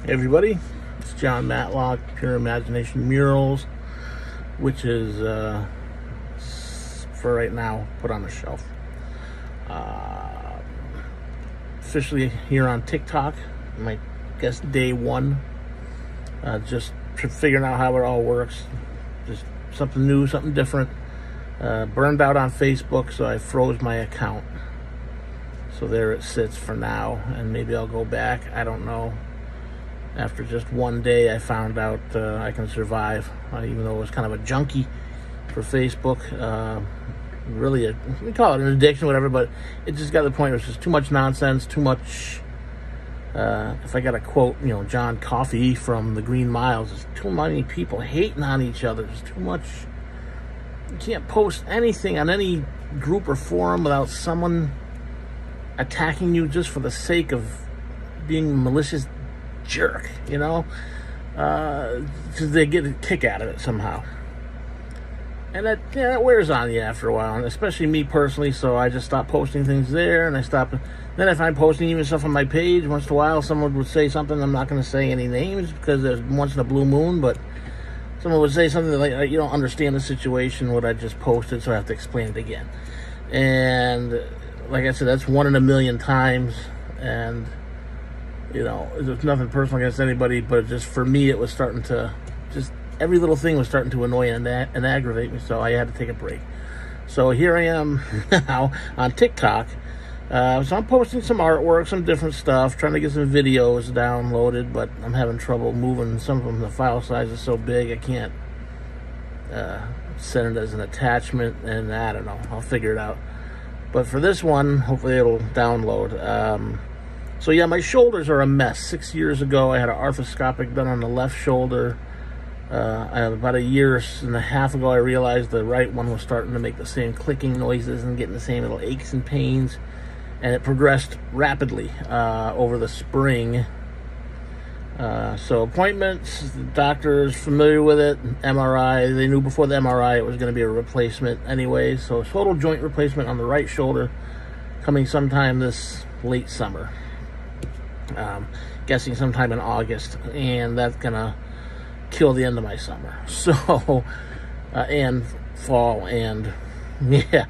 Hey everybody, it's John Matlock, Pure Imagination Murals, which is, for right now, put on the shelf. Officially here on TikTok, I guess day one, just figuring out how it all works. Just something new, something different. Burned out on Facebook, so I froze my account. So there it sits for now, and maybe I'll go back, I don't know. After just one day, I found out I can survive, even though it was kind of a junkie for Facebook. Really, we call it an addiction, whatever, but it just got to the point where it's just too much nonsense, too much, if I got to quote, John Coffey from the Green Miles, there's too many people hating on each other. There's too much. You can't post anything on any group or forum without someone attacking you just for the sake of being a malicious jerk, because they get a kick out of it somehow. And that wears on you after a while, and especially me personally, so I just stopped posting things there, and I stopped. Then if I'm posting even stuff on my page, once in a while someone would say something. I'm not going to say any names because there's once in a blue moon, but someone would say something like, you don't understand the situation, what I just posted, so I have to explain it again. And like I said, that's 1 in a million times, and there's nothing personal against anybody, but just for me, it was starting to, just every little thing was starting to annoy and aggravate me, so I had to take a break. So here I am now on TikTok. So I'm posting some artwork, some different stuff, trying to get some videos downloaded, but I'm having trouble moving some of them. The file size is so big, I can't send it as an attachment, and I don't know, I'll figure it out. But for this one, hopefully it'll download. So yeah, my shoulders are a mess. 6 years ago, I had an arthroscopic done on the left shoulder. About a year and a half ago, I realized the right one was starting to make the same clicking noises and getting the same little aches and pains. And it progressed rapidly over the spring. So appointments, the doctor is familiar with it. MRI, they knew before the MRI it was going to be a replacement anyway. So total joint replacement on the right shoulder coming sometime this late summer. Guessing sometime in August, and that's gonna kill the end of my summer. So and fall, and yeah,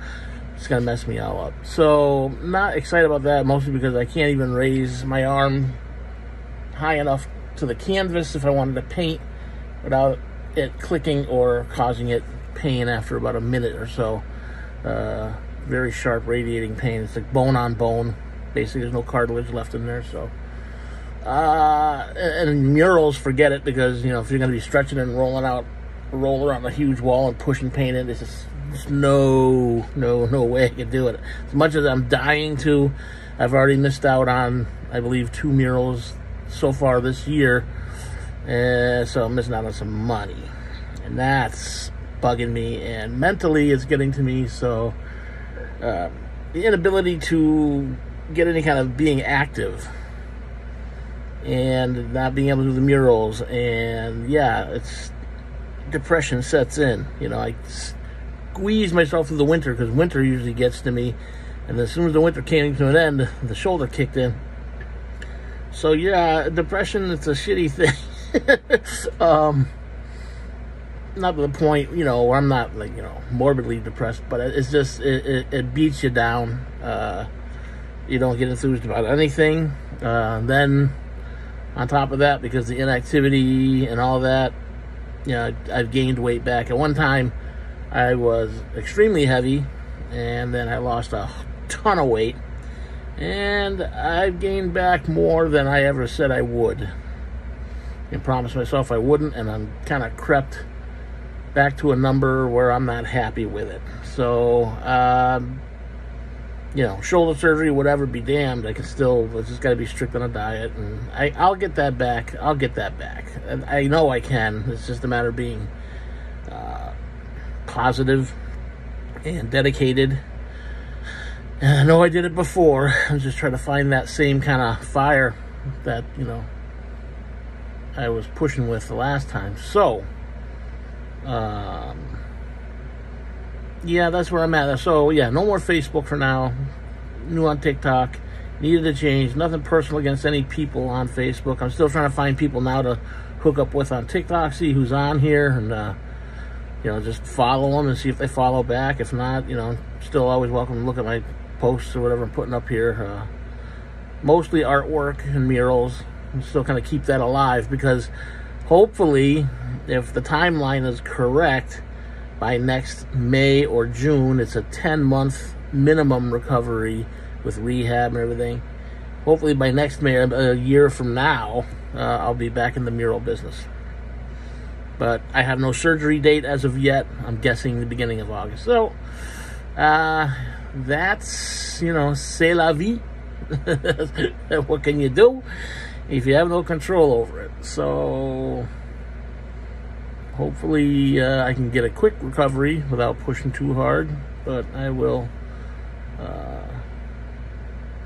it's gonna mess me all up. So not excited about that, mostly because I can't even raise my arm high enough to the canvas if I wanted to paint without it clicking or causing it pain after about a minute or so. Very sharp radiating pain. It's like bone on bone. Basically, there's no cartilage left in there. So and murals, forget it, because if you're going to be stretching and roll around a huge wall and pushing paint in, it's just no way I can do it. As much as I'm dying to, I've already missed out on, I believe, 2 murals so far this year, so I'm missing out on some money, and that's bugging me, and mentally it's getting to me. So the inability to get any kind of being active and not being able to do the murals, and yeah, it's depression sets in. I squeeze myself through the winter, because winter usually gets to me, and as soon as the winter came to an end, the shoulder kicked in. So yeah, depression, it's a shitty thing. Not to the point, where I'm not like, morbidly depressed, but it's just, it beats you down. You don't get enthused about anything. Then on top of that, because the inactivity and all that, I've gained weight back. At one time, I was extremely heavy, and then I lost a ton of weight, and I've gained back more than I ever said I would, and promised myself I wouldn't, and I'm kind of crept back to a number where I'm not happy with it. So shoulder surgery, whatever, be damned. It's just got to be strict on a diet, and I'll get that back. And I know I can. It's just a matter of being positive and dedicated. And I know I did it before. I'm just trying to find that same kind of fire that, I was pushing with the last time. So, yeah, that's where I'm at. So yeah, no more Facebook for now. New on TikTok. Needed to change. Nothing personal against any people on Facebook. I'm still trying to find people now to hook up with on TikTok, see who's on here, and you know, just follow them and see if they follow back. If not, you know, still always welcome to look at my posts or whatever I'm putting up here. Mostly artwork and murals. I'm still kind of keep that alive, because hopefully, if the timeline is correct, by next May or June, it's a 10-month minimum recovery with rehab and everything. Hopefully by next May, a year from now, I'll be back in the mural business. But I have no surgery date as of yet. I'm guessing the beginning of August. So, that's, you know, c'est la vie. What can you do if you have no control over it? So, hopefully I can get a quick recovery without pushing too hard. But I will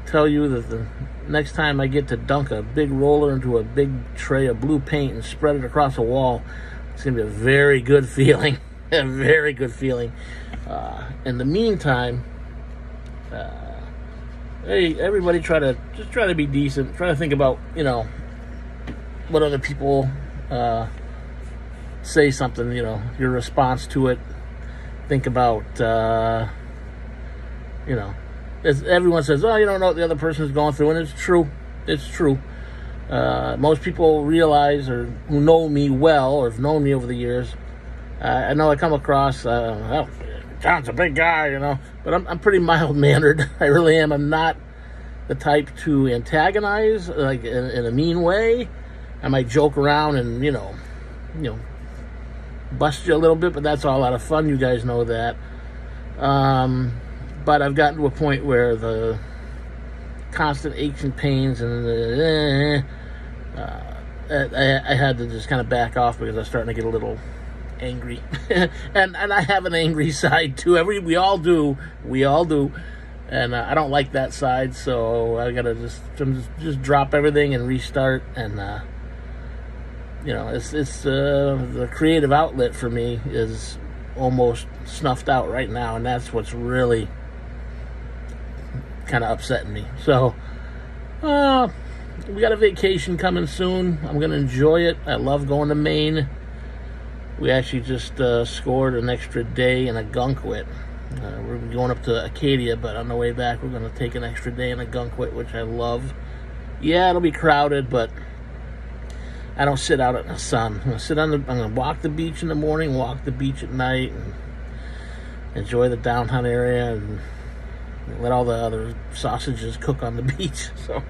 tell you that the next time I get to dunk a big roller into a big tray of blue paint and spread it across a wall, it's going to be a very good feeling. A very good feeling. In the meantime, hey, everybody try to be decent. Try to think about, you know, what other people say something, you know, your response to it. Think about, you know, everyone says, oh, you don't know what the other person is going through, and it's true. It's true. Most people realize, or who know me well, or have known me over the years, I know I come across, well, John's a big guy, you know, but I'm pretty mild-mannered. I really am. I'm not the type to antagonize, like, in a mean way. I might joke around and, you know, bust you a little bit, but that's all out of fun. You guys know that. But I've gotten to a point where the constant aches and pains and I had to just kind of back off, because I was starting to get a little angry. and I have an angry side too. We all do. And I don't like that side, so I gotta just drop everything and restart. And you know, it's the creative outlet for me is almost snuffed out right now, and that's what's really kind of upsetting me. So we got a vacation coming soon. I'm gonna enjoy it. I love going to Maine. We actually just scored an extra day in a Gunkwit. We're going up to Acadia, but on the way back we're gonna take an extra day in a Gunkwit, which I love. Yeah, it'll be crowded, but I don't sit out in the sun. I'm gonna walk the beach in the morning, walk the beach at night, and enjoy the downtown area, and let all the other sausages cook on the beach. So,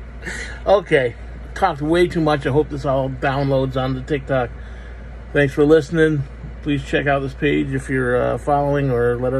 okay, talked way too much. I hope this all downloads on the TikTok. Thanks for listening. Please check out this page if you're following, or let other